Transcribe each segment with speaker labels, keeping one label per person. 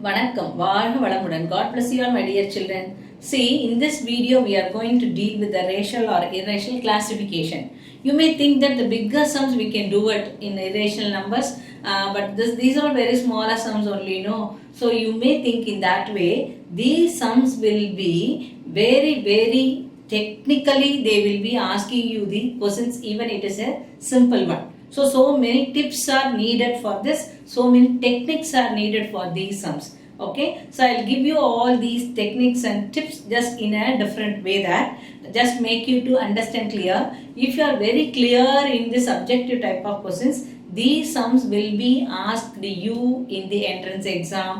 Speaker 1: வணக்கம் வாழ்க வளமுடன். God bless you all my dear children. See, in this video we are going to deal with the racial or irrational classification. You may think that the bigger sums we can do it in irrational numbers, but these are very smaller sums only, no? So you may think in that way. These sums will be very technically they will be asking you the questions even it is a simple one. So many tips are needed for this. So many techniques are needed for these sums. Okay, so I'll give you all these techniques and tips just in a different way that just make you to understand clear. If you are very clear in the subjective type of questions, these sums will be asked you in the entrance exam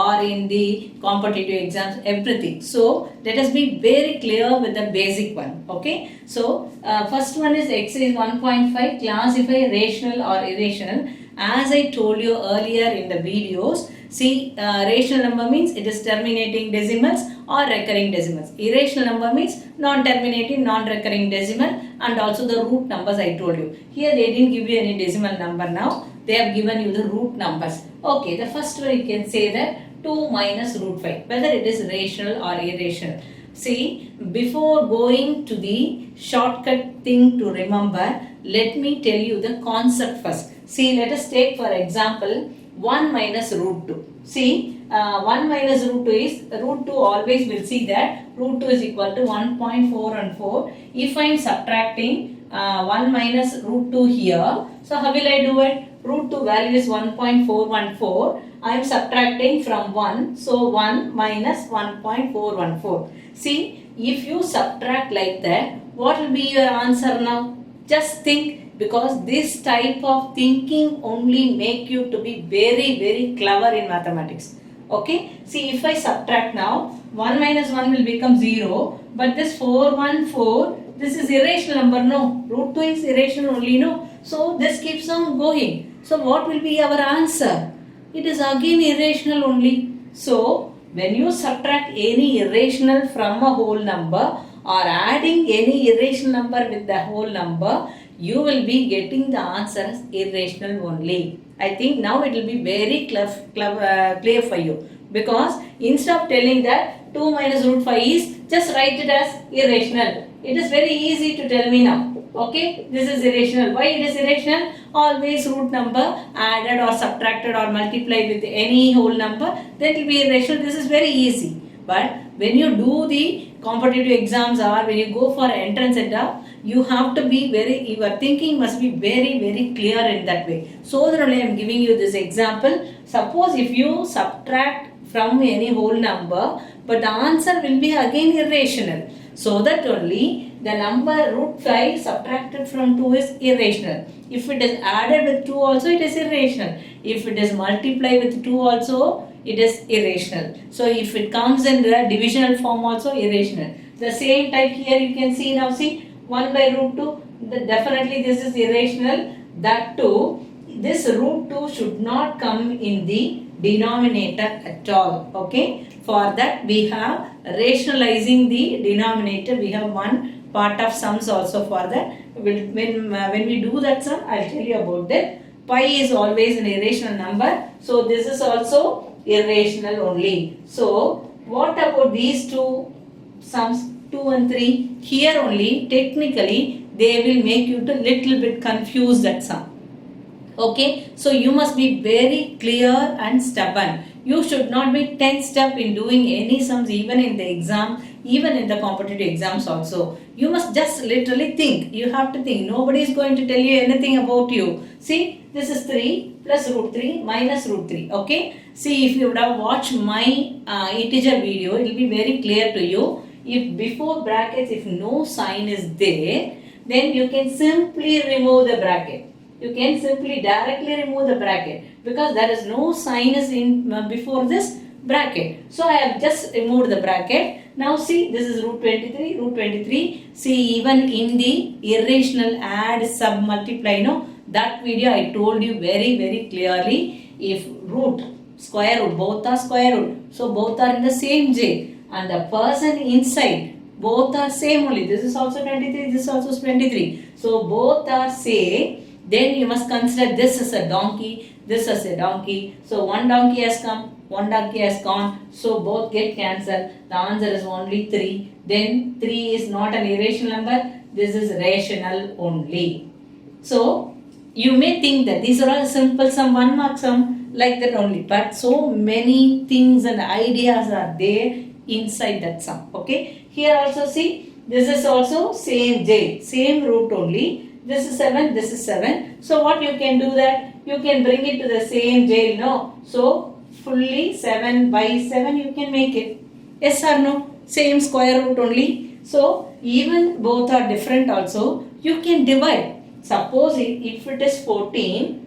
Speaker 1: or in the competitive exams, everything. So let us be very clear with the basic one. Okay, so first one is exercise 1.5, classify rational or irrational. As I told you earlier in the videos, see, rational number means it is terminating decimals or recurring decimals. Irrational number means non-terminating, non-recurring decimal, and also the root numbers I told you. Here they didn't give you any decimal number now. They have given you the root numbers. Okay, the first one you can say that 2 minus root 5, whether it is rational or irrational. See, before going to the shortcut thing to remember, let me tell you the concept first. See, let us take for example 1 minus root 2. See, 1 minus root 2 is, root 2 always will see that root 2 is equal to 1.414. If I am subtracting 1 minus root 2 here, so how will I do it? Root 2 value is 1.414. I am subtracting from 1, so 1 minus 1.414. See, if you subtract like that, what will be your answer now? Just think, because this type of thinking only make you to be very clever in mathematics. Okay, see, if I subtract now, 1 minus 1 will become 0, but this 414, this is irrational number, no? Root 2 is irrational only, no? So this keeps on going. So what will be our answer? It is again irrational only. So when you subtract any irrational from a whole number or adding any irrational number with the whole number, you will be getting the answer as irrational only. I think now it will be very clear for you, because instead of telling that 2 minus root 5 is, just write it as irrational. It is very easy to tell me now. Okay, this is irrational. Why it is irrational? Always root number added or subtracted or multiplied with any whole number, then it will be irrational. This is very easy. But when you do the competitive exams or when you go for entrance setup, you have to be your thinking must be very clear in that way. So that only I am giving you this example. Suppose if you subtract from any whole number, but the answer will be again irrational. So that only the number root 5 subtracted from 2 is irrational. If it is added with 2 also, it is irrational. If it is multiplied with 2 also, it is irrational. So if it comes in the divisional form also, irrational. The same type here you can see now. See, 1 by root 2, definitely this is irrational. That too, this root 2 should not come in the denominator at all. Okay, for that we have rationalizing the denominator. We have one part of sums also for that. When we do that sum, I'll tell you about that. Pi is always an irrational number, so this is also irrational only. So what about these two sums, 2 and 3? Here only technically they will make you to little bit confuse that sum. Okay, so you must be very clear and stubborn. You should not be tensed up in doing any sums, even in the exam, even in the competitive exams also. You must just literally think. You have to think. Nobody is going to tell you anything about you. See, this is 3 plus root 3 minus root 3. Okay, see, if you would have watched my integer video, it will be very clear to you. If before brackets, if no sign is there, then you can simply remove the bracket. You can simply directly remove the bracket, because there is no sign is in before this bracket. So I have just removed the bracket. Now see, this is root 23. See, even in the irrational add, sub, multiply, no, that video I told you very clearly. If root, square root, both are square root, so both are in the same J, and the person inside, both are same only. This is also 23, this is also 23. So both are same. Then you must consider this as a donkey, this as a donkey. So one donkey has come, 1 donkey has gone, so both get cancelled. The answer is only 3. Then 3 is not an irrational number, this is rational only. So you may think that these are all simple sum, 1 mark sum, like that only, but so many things and ideas are there inside that sum. Okay, here also see, this is also same j, same root only. This is 7, this is 7. So what you can do that? You can bring it to the same j, no? So fully 7 by 7 you can make it. Yes or no? Same square root only. So even both are different also, you can divide. Suppose if it is 14,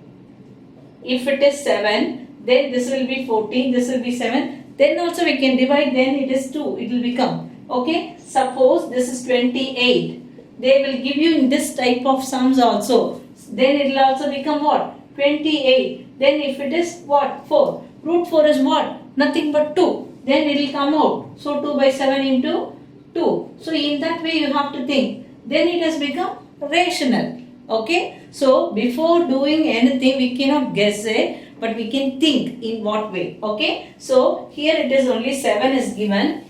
Speaker 1: if it is 7, then this will be 14, this will be 7. Then also we can divide, then it is 2, it will become. Okay, suppose this is 28. They will give you in this type of sums also. Then it will also become what? 28. Then if it is what? 4. Root 4 is what? Nothing but 2. Then it will come out. So 2 by 7 into 2. So in that way you have to think. Then it has become rational. Okay. So before doing anything we cannot guess it, but we can think in what way. Okay. So here it is only 7 is given.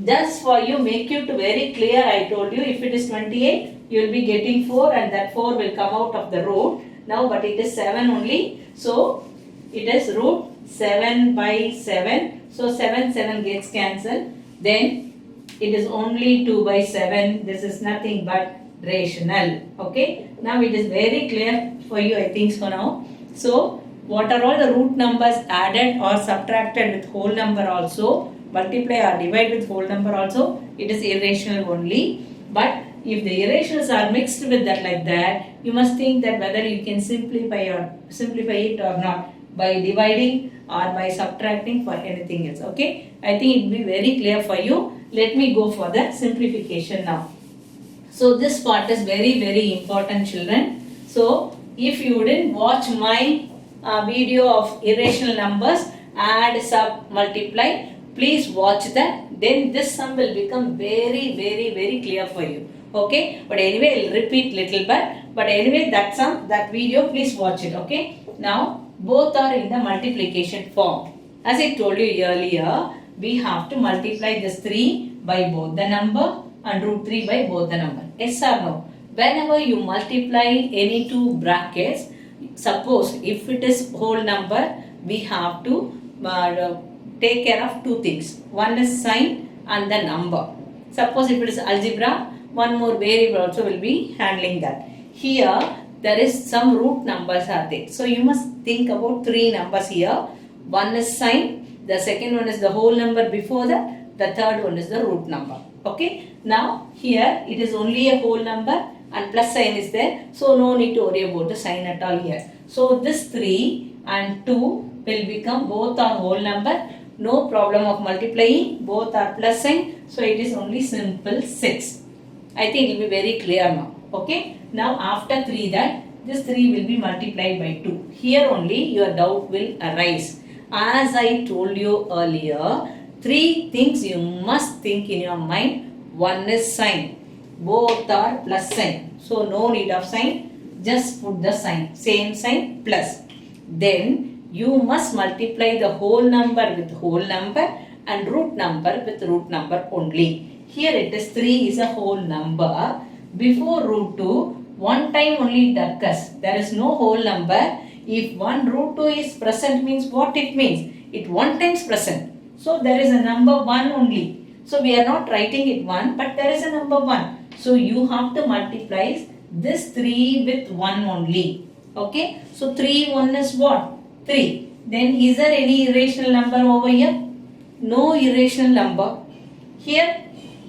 Speaker 1: Just for you, make it very clear, I told you, if it is 28, you will be getting 4 and that 4 will come out of the root. Now, but it is 7 only. So, it is root 7 by 7. So, 7 gets cancelled. Then, it is only 2 by 7. This is nothing but rational. Okay. Now, it is very clear for you, I think so now. So, what are all the root numbers added or subtracted with whole number also? Multiply or divide with whole number also, it is irrational only. But if the irrationals are mixed with that like that, you must think that whether you can simplify it or not by dividing or by subtracting for anything else. Okay, I think it will be very clear for you. Let me go for the simplification now. So this part is very important, children. So if you didn't watch my video of irrational numbers, add, sub, multiply, please watch that. Then this sum will become very clear for you. Okay. But anyway, I'll repeat little bit. But anyway, that sum, that video, please watch it. Okay. Now, both are in the multiplication form. As I told you earlier, we have to multiply this 3 by both the number and root 3 by both the number. Yes or no? Whenever you multiply any two brackets, suppose if it is whole number, we have to take care of two things. One is sign and the number. Suppose if it is algebra, one more variable also will be handling that. Here, there is some root numbers are there. So, you must think about three numbers here. One is sign, the second one is the whole number before that, the third one is the root number. Okay. Now, here it is only a whole number and plus sign is there. So, no need to worry about the sign at all here. So, this 3 and 2 will become both are whole number. No problem of multiplying, both are plus sign. So, it is only simple 6. I think it will be very clear now. Okay. Now, after 3 that, this 3 will be multiplied by 2. Here only your doubt will arise. As I told you earlier, 3 things you must think in your mind. One is sign. Both are plus sign. So, no need of sign. Just put the sign. Same sign plus. Then, you must multiply the whole number with whole number and root number with root number only. Here it is 3 is a whole number. Before root 2, one time only it occurs. There is no whole number. If one root 2 is present means what it means? It one times present. So there is a number 1 only. So we are not writing it 1, but there is a number 1. So you have to multiply this 3 with 1 only. Okay. So 3 1 is what? 3. Then is there any irrational number over here? No irrational number. Here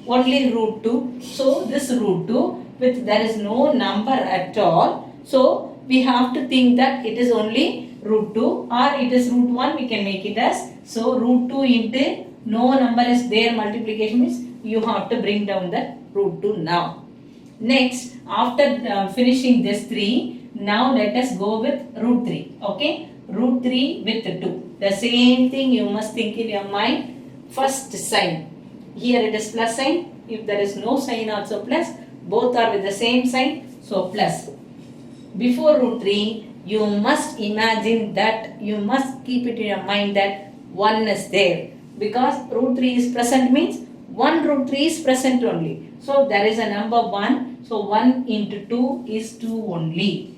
Speaker 1: only root 2. So this root 2 with there is no number at all. So we have to think that it is only root 2 or it is root 1, we can make it as. So root 2 into no number is there, multiplication means you have to bring down the root 2 now. Next, after finishing this 3, now let us go with root 3. Okay, root 3 with 2. The same thing you must think in your mind. First sign. Here it is plus sign. If there is no sign also plus. Both are with the same sign. So plus. Before root 3, you must imagine that, you must keep it in your mind that 1 is there. Because root 3 is present means 1 root 3 is present only. So there is a number 1. So 1 into 2 is 2 only.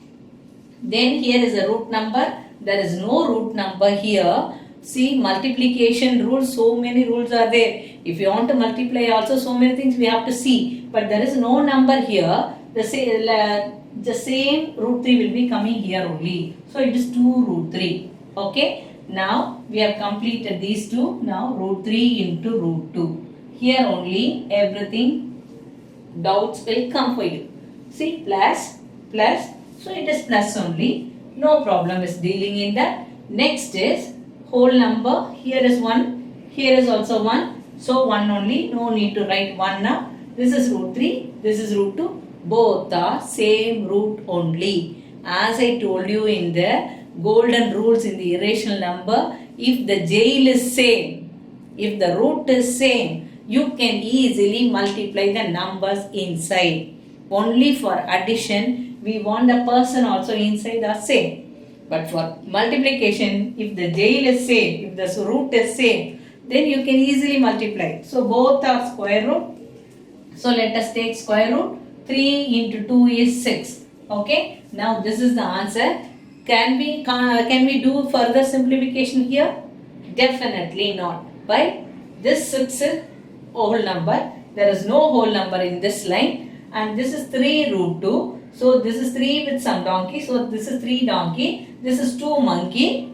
Speaker 1: Then here is a root number. There is no root number here. See, multiplication rules, so many rules are there. If you want to multiply also, so many things we have to see. But there is no number here. The same root 3 will be coming here only. So it is 2 root 3. Okay. Now we have completed these two. Now root 3 into root 2. Here only everything doubts will come for you. See, plus, plus. So it is plus only. No problem is dealing in that. Next is whole number. Here is 1. Here is also 1. So 1 only. No need to write 1 now. This is root 3. This is root 2. Both are same root only. As I told you in the golden rules in the irrational number, if the jail is same, if the root is same, you can easily multiply the numbers inside. Only for addition, we want the person also inside are same. But for multiplication, if the jail is same, if the root is same, then you can easily multiply. So both are square root. So let us take square root. 3 into 2 is 6. Okay. Now this is the answer. Can we do further simplification here? Definitely not. Why? This 6 is whole number. There is no whole number in this line. And this is 3 root 2. So this is 3 with some donkey. So this is 3 donkey. This is 2 monkey.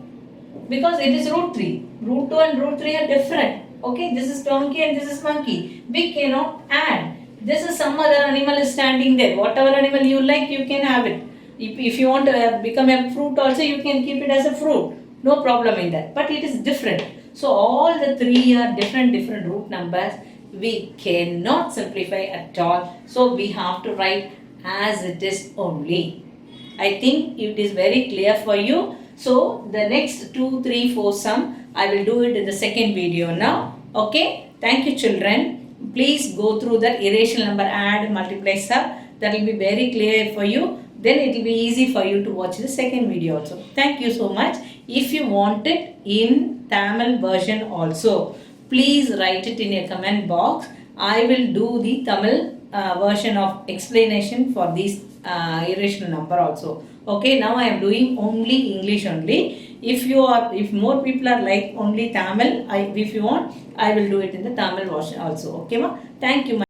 Speaker 1: Because it is root 3. Root 2 and root 3 are different. Okay, this is donkey and this is monkey. We cannot add. This is some other animal is standing there. Whatever animal you like, you can have it. If you want to become a fruit also, you can keep it as a fruit. No problem in that. But it is different. So all the 3 are different root numbers. We cannot simplify at all. So we have to write as it is only. I think it is very clear for you. So the next 2, 3, 4 sum, I will do it in the second video now. Okay. Thank you, children. Please go through the irrational number add, multiply, sub. That will be very clear for you. Then it will be easy for you to watch the second video also. Thank you so much. If you want it in Tamil version also, please write it in your comment box. I will do the Tamil version of explanation for this irrational number also. Okay, now I am doing only English only. If more people are like only Tamil, if you want, I will do it in the Tamil version also. Okay, ma? Thank you.